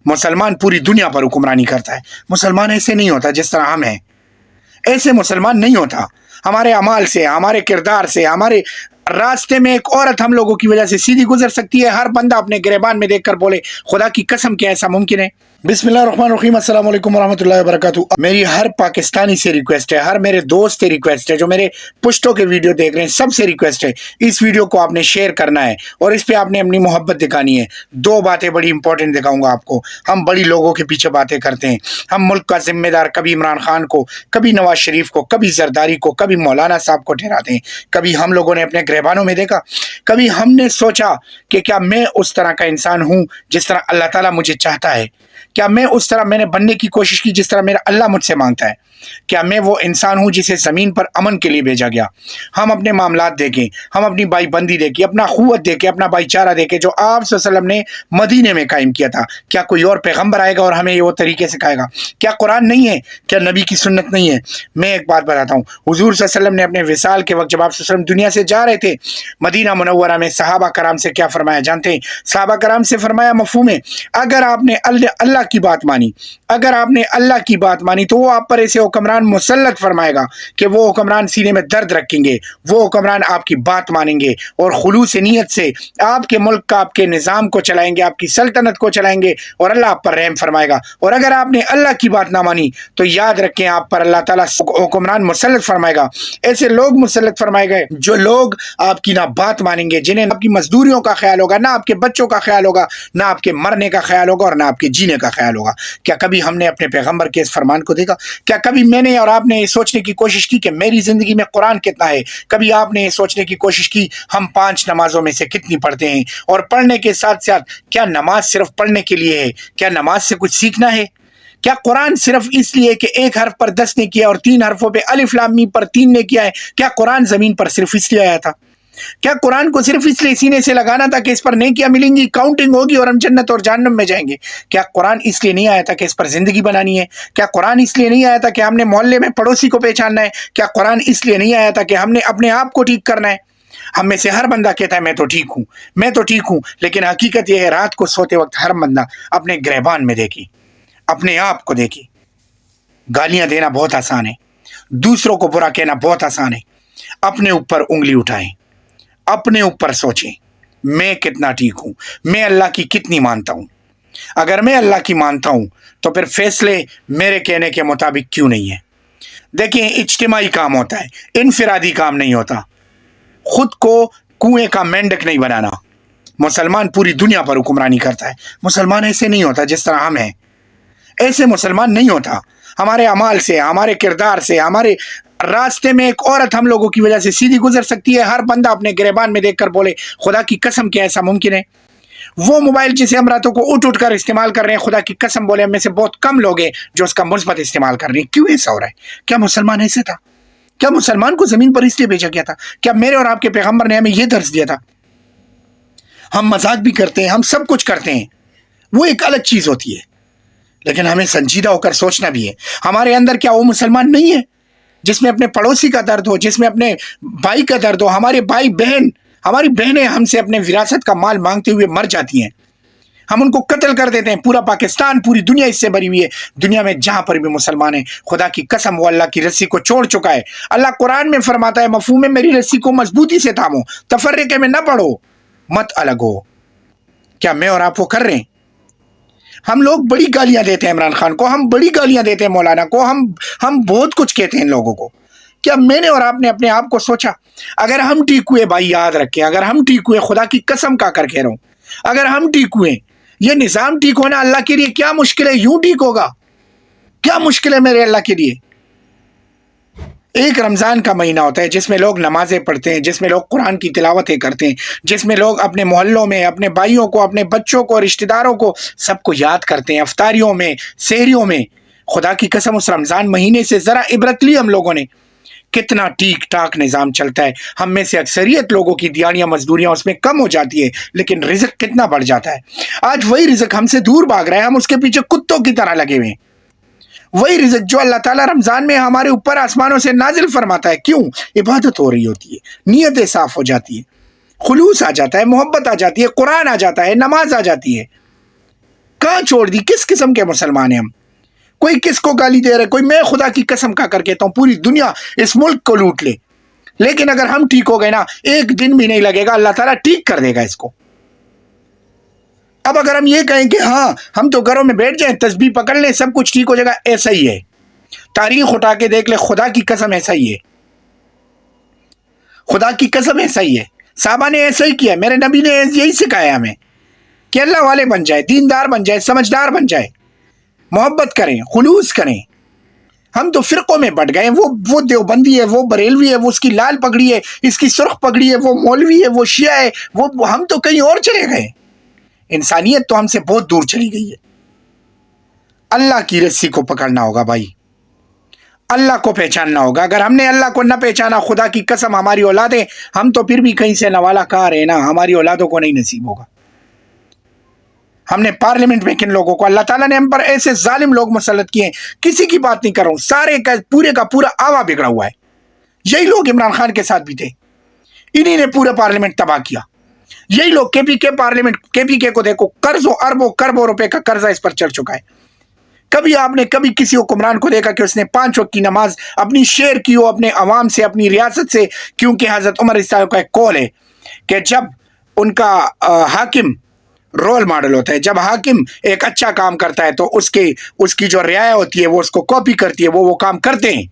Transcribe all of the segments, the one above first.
मुसलमान पूरी दुनिया पर हुक्मरानी करता है। मुसलमान ऐसे नहीं होता जिस तरह हम हैं, ऐसे मुसलमान नहीं होता। हमारे अमाल से, हमारे किरदार से, हमारे रास्ते में एक औरत हम लोगों की वजह से सीधी गुजर सकती है, हर बंदा अपने गिरेबान में देखकर बोले खुदा की कसम क्या ऐसा मुमकिन है? बिस्मिल्लाहिर्रहमानिर्रहीम, अस्सलाम वालेकुम वरहमतुल्लाहि वबरकातुहू। मेरी हर पाकिस्तानी से रिक्वेस्ट है, हर मेरे दोस्त से रिक्वेस्ट है, जो मेरे पुश्तों के वीडियो देख रहे हैं सबसे रिक्वेस्ट है, इस वीडियो को आपने शेयर करना है और इस पे आपने अपनी मोहब्बत दिखानी है। दो बातें बड़ी इंपॉर्टेंट दिखाऊंगा आपको। हम बड़ी लोगों के पीछे बातें करते हैं, हम मुल्क का जिम्मेदार कभी इमरान खान को, कभी नवाज शरीफ को, कभी जरदारी को, कभी मौलाना साहब को ठहराते हैं। कभी हम लोगों ने अपने गिरबानों में देखा, कभी हमने सोचा कि क्या मैं उस तरह का इंसान हूं जिस तरह अल्लाह ताला मुझे चाहता है? क्या मैं उस तरह मैंने बनने की कोशिश की जिस तरह मेरा अल्लाह मुझसे मांगता है? क्या मैं वो इंसान हूं जिसे ज़मीन पर अमन के लिए भेजा गया? हम अपने मामलात देखें, हम अपनी भाईबंदी देखें, अपना क़ुव्वत देखें, अपना भाईचारा देखें जो आप सल्लल्लाहु अलैहि वसल्लम ने मदीने में कायम किया था। क्या कोई और पैगम्बर आएगा और हमें ये वो तरीके सिखाएगा? क्या कुरान नहीं है? क्या नबी की सुन्नत नहीं है? मैं एक बात बताता हूँ, हुज़ूर सल्लल्लाहु अलैहि वसल्लम ने अपने विसाल के वक्त जब आप सल्लल्लाहु अलैहि वसल्लम दुनिया से जा रहे थे, मदीना मुनव्वरा में सहाबा कराम से क्या फरमाया जानते हैं? सहाबा कराम से फरमाया मफ़हूम है, अगर आपने अल्लाह की बात मानी, अगर आपने अल्लाह की बात मानी तो वो आप पर ऐसे हुक्मरान मुसल्लत फरमाएगा कि वो हुक्मरान सीने में दर्द रखेंगे, वो हुक्मरान आपकी बात मानेंगे और खुलूस नीयत से आपके मुल्क का, आपके निज़ाम को चलाएंगे, आपकी सल्तनत को चलाएंगे और अल्लाह आप पर रहम फरमाएगा। और अगर आपने अल्लाह की बात ना मानी तो याद रखें आप पर अल्लाह ताला हुक्मरान मुसल्लत फरमाएगा। ऐसे लोग मुसल्लत फरमाए गए जो लोग आपकी ना बात मानेंगे, जिन्हें आपकी मजदूरियों का ख्याल होगा, ना आपके बच्चों का ख्याल होगा, ना आपके मरने का ख्याल होगा और ना आपके जीने का ख्याल होगा। क्या कभी हमने अपने पैगंबर के इस फरमान को देखा? क्या कभी मैंने और आपने ये सोचने की कोशिश की कि मेरी जिंदगी में कुरान कितना है? कभी आपने ये सोचने की कोशिश की हम 5 नमाजों में से कितनी पढ़ते हैं? और पढ़ने के साथ साथ क्या नमाज सिर्फ पढ़ने के लिए है? क्या नमाज से कुछ सीखना है? क्या कुरान सिर्फ इसलिए कि एक हर्फ पर 10 ने किया और 3 हर्फों पे अलिफ लाम मीम पर 3 ने किया है? क्या कुरान जमीन पर सिर्फ इसलिए आया था? क्या कुरान को सिर्फ इसलिए सीने से लगाना था कि इस पर नेकियां मिलेंगी, काउंटिंग होगी और हम जन्नत और जहन्नम में जाएंगे? क्या कुरान इसलिए नहीं आया था कि इस पर जिंदगी बनानी है? क्या कुरान इसलिए नहीं आया था कि हमने मोहल्ले में पड़ोसी को पहचानना है? क्या कुरान इसलिए नहीं आया था कि हमने अपने आप को ठीक करना है? हम में से हर बंदा कहता है मैं तो ठीक हूं, मैं तो ठीक हूं, लेकिन हकीकत यह है रात को सोते वक्त हर बंदा अपने गिरबान में देखी, अपने आप को देखी। गालियां देना बहुत आसान है, दूसरों को बुरा कहना बहुत आसान है। अपने ऊपर उंगली उठाएं, अपने ऊपर सोचें, मैं कितना ठीक हूं, मैं अल्लाह की कितनी मानता हूं। अगर मैं अल्लाह की मानता हूं तो फिर फैसले मेरे कहने के मुताबिक क्यों नहीं है? देखिए, इज्तिमाई काम होता है, इनफिरादी काम नहीं होता। खुद को कुएं का मेंढक नहीं बनाना। मुसलमान पूरी दुनिया पर हुक्मरानी करता है। मुसलमान ऐसे नहीं होता जिस तरह हम हैं, ऐसे मुसलमान नहीं होता। हमारे अमाल से, हमारे किरदार से, हमारे रास्ते में एक औरत हम लोगों की वजह से सीधी गुजर सकती है, हर बंदा अपने गिरेबान में देखकर बोले खुदा की कसम क्या ऐसा मुमकिन है? वो मोबाइल जिसे हम रातों को उठ कर इस्तेमाल कर रहे हैं, खुदा की कसम बोले हम में से बहुत कम लोग हैं जो उसका मुस्बत इस्तेमाल कर रहे हैं। क्यों ऐसा हो रहा है? क्या मुसलमान ऐसे था? क्या मुसलमान को जमीन पर इसलिए भेजा गया था? क्या मेरे और आपके पैगंबर ने हमें यह दर्ज दिया था? हम मजाक भी करते हैं, हम सब कुछ करते हैं, वो एक अलग चीज होती है, लेकिन हमें संजीदा होकर सोचना भी है। हमारे अंदर क्या वो मुसलमान नहीं है जिसमें अपने पड़ोसी का दर्द हो, जिसमें अपने भाई का दर्द हो? हमारे भाई बहन, हमारी बहनें हमसे अपने विरासत का माल मांगते हुए मर जाती हैं, हम उनको कत्ल कर देते हैं। पूरा पाकिस्तान, पूरी दुनिया इससे भरी हुई है। दुनिया में जहां पर भी मुसलमान है, खुदा की कसम वो अल्लाह की रस्सी को छोड़ चुका है। अल्लाह कुरान में फरमाता है मफहूम है, मेरी रस्सी को मजबूती से थामो, तफर्रिके में न पड़ो, मत अलग हो। क्या मैं और आप वो कर रहे हैं? हम लोग बड़ी गालियां देते हैं इमरान खान को, हम बड़ी गालियां देते हैं मौलाना को, हम बहुत कुछ कहते हैं इन लोगों को। क्या मैंने और आपने अपने आप को सोचा? अगर हम ठीक हुए, भाई याद रखें, अगर हम ठीक हुए, खुदा की कसम का कर कह रहा हूं, अगर हम ठीक हुए, ये निज़ाम ठीक होना अल्लाह के लिए क्या मुश्किल है? यूं ठीक होगा? क्या मुश्किल है मेरे अल्लाह के लिए? एक रमज़ान का महीना होता है जिसमें लोग नमाजें पढ़ते हैं, जिसमें लोग कुरान की तिलावतें करते हैं, जिसमें लोग अपने मोहल्लों में अपने भाइयों को, अपने बच्चों को, रिश्तेदारों को, सबको याद करते हैं, अफ्तारियों में, सहरियों में। खुदा की कसम उस रमज़ान महीने से ज़रा इबरत ली हम लोगों ने। कितना ठीक ठाक निज़ाम चलता है। हम में से अक्सरियत लोगों की दिहाड़ियाँ मजदूरियाँ उसमें कम हो जाती है, लेकिन रिज़्क कितना बढ़ जाता है। आज वही रिज़्क हमसे दूर भाग रहा है, हम उसके पीछे कुत्तों की तरह लगे हुए हैं। वही रिज़्क जो अल्लाह ताला रमज़ान में हमारे ऊपर आसमानों से नाजिल फरमाता है। क्यों? इबादत हो रही होती है, नीयतें साफ़ हो जाती है, खुलूस आ जाता है, मोहब्बत आ जाती है, कुरान आ जाता है, नमाज आ जाती है। کہاں چھوڑ دی؟ کس قسم کے مسلمان ہیں ہم؟ کوئی کس کو گالی دے رہے, کوئی میں خدا کی قسم کا کر کہتا ہوں پوری دنیا اس ملک کو لوٹ لے, لیکن اگر ہم ٹھیک ہو گئے نا, ایک دن بھی نہیں لگے گا, اللہ تعالیٰ ٹھیک کر دے گا اس کو. اب اگر ہم یہ کہیں کہ ہاں ہم تو گھروں میں بیٹھ جائیں, تسبیح پکڑ لیں, سب کچھ ٹھیک ہو جائے گا, ایسا ہی ہے. تاریخ اٹھا کے دیکھ لے, خدا کی قسم ایسا ہی ہے, خدا کی قسم ایسا ہی ہے. صحابہ نے ایسا ہی کیا, میرے نبی نے یہی سکھایا ہمیں کہ اللہ والے بن جائے, دیندار بن جائے, سمجھدار بن جائے, محبت کریں, خلوص کریں. ہم تو فرقوں میں بٹ گئے, وہ دیوبندی ہے, وہ بریلوی ہے, وہ اس کی لال پگڑی ہے, اس کی سرخ پگڑی ہے, وہ مولوی ہے, وہ شیعہ ہے, وہ ہم تو کہیں اور چلے گئے. انسانیت تو ہم سے بہت دور چلی گئی ہے. اللہ کی رسی کو پکڑنا ہوگا بھائی, اللہ کو پہچاننا ہوگا. اگر ہم نے اللہ کو نہ پہچانا, خدا کی قسم ہماری اولادیں, ہم تو پھر بھی کہیں سے نوالا کہاں رہے نا, ہماری اولادوں کو نہیں نصیب ہوگا. ہم نے پارلیمنٹ میں کن لوگوں کو, اللہ تعالیٰ نے ہم پر ایسے ظالم لوگ مسلط کیے ہیں, کسی کی بات نہیں کر رہا ہوں, سارے کا پورے کا پورا آوا بگڑا ہوا ہے. یہی لوگ عمران خان کے ساتھ بھی تھے, انہی نے پورا پارلیمنٹ تباہ کیا. یہی لوگ کے پی کے پارلیمنٹ, کے پی کے کو دیکھو, قرضوں اربوں کربوں روپے کا قرضہ اس پر چڑھ چکا ہے. کبھی آپ نے کبھی کسی حکمران کو دیکھا کہ اس نے 5 وقت کی نماز اپنی شیئر کی ہو اپنے عوام سے, اپنی ریاست سے؟ کیونکہ حضرت عمر رضی اللہ عنہ کا ایک قول ہے کہ جب ان کا حاکم رول ماڈل ہوتا ہے, جب حاکم ایک اچھا کام کرتا ہے تو اس کی جو رعایا ہوتی ہے وہ اس کو کاپی کرتی ہے, وہ کام کرتے ہیں.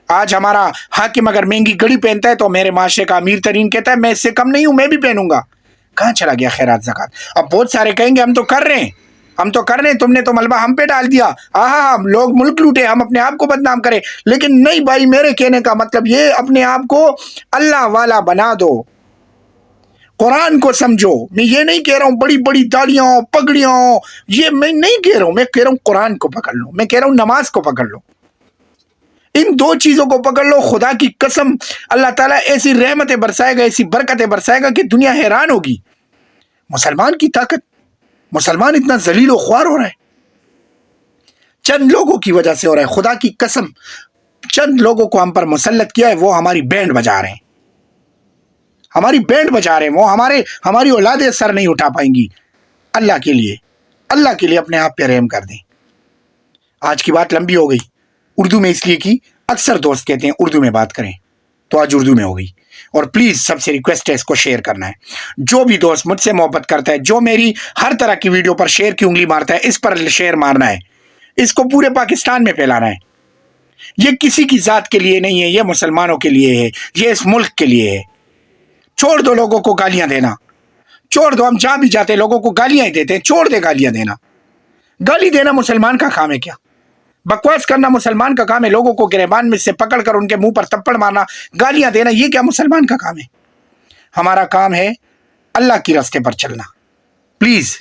آج ہمارا حاکم اگر مہنگی گھڑی پہنتا ہے تو میرے معاشرے کا امیر ترین کہتا ہے میں اس سے کم نہیں ہوں, میں بھی پہنوں گا. کہاں چلا گیا خیرات زکات؟ اب بہت سارے کہیں گے ہم تو کر رہے ہیں, ہم تو کر رہے ہیں, تم نے تو ملبہ ہم پہ ڈال دیا, ہم لوگ ملک لوٹے, ہم اپنے آپ کو بدنام کریں. لیکن نہیں بھائی, میرے کہنے کا مطلب یہ, اپنے آپ کو اللہ والا بنا دو, قرآن کو سمجھو. میں یہ نہیں کہہ رہا ہوں بڑی بڑی داڑیاں ہوں, پگڑیاں ہوں, یہ میں نہیں کہہ رہا ہوں. میں کہہ رہا ہوں قرآن کو پکڑ لو, میں کہہ رہا ہوں نماز کو پکڑ لو. ان 2 چیزوں کو پکڑ لو, خدا کی قسم اللہ تعالیٰ ایسی رحمتیں برسائے گا, ایسی برکتیں برسائے گا کہ دنیا حیران ہوگی. مسلمان کی طاقت, مسلمان اتنا ذلیل و خوار ہو رہا ہے, چند لوگوں کی وجہ سے ہو رہا ہے. خدا کی قسم چند لوگوں کو ہم پر مسلط کیا ہے, وہ ہماری بینڈ بجا رہے ہیں, ہماری بینڈ بجا رہے ہیں. وہ ہماری اولادیں سر نہیں اٹھا پائیں گی. اللہ کے لیے اپنے آپ پہ رحم کر دیں. آج کی بات لمبی ہو گئی, اردو میں اس لیے کی, اکثر دوست کہتے ہیں اردو میں بات کریں, تو آج اردو میں ہو گئی. اور پلیز سب سے ریکویسٹ ہے اس کو شیئر کرنا ہے. جو بھی دوست مجھ سے محبت کرتا ہے, جو میری ہر طرح کی ویڈیو پر شیئر کی انگلی مارتا ہے, اس پر شیئر مارنا ہے, اس کو پورے پاکستان میں پھیلانا ہے. یہ کسی کی ذات کے لیے نہیں ہے, یہ مسلمانوں کے لیے ہے, یہ اس ملک کے لیے ہے. چھوڑ دو لوگوں کو گالیاں دینا, چھوڑ دو. ہم جہاں بھی جاتے لوگوں کو گالیاں ہی دیتے ہیں, چھوڑ دے گالیاں دینا. گالی دینا مسلمان کا کام ہے کیا؟ بکواس کرنا مسلمان کا کام ہے؟ لوگوں کو گریبان میں سے پکڑ کر ان کے منہ پر تپڑ مارنا, گالیاں دینا, یہ کیا مسلمان کا کام ہے؟ ہمارا کام ہے اللہ کی راستے پر چلنا. پلیز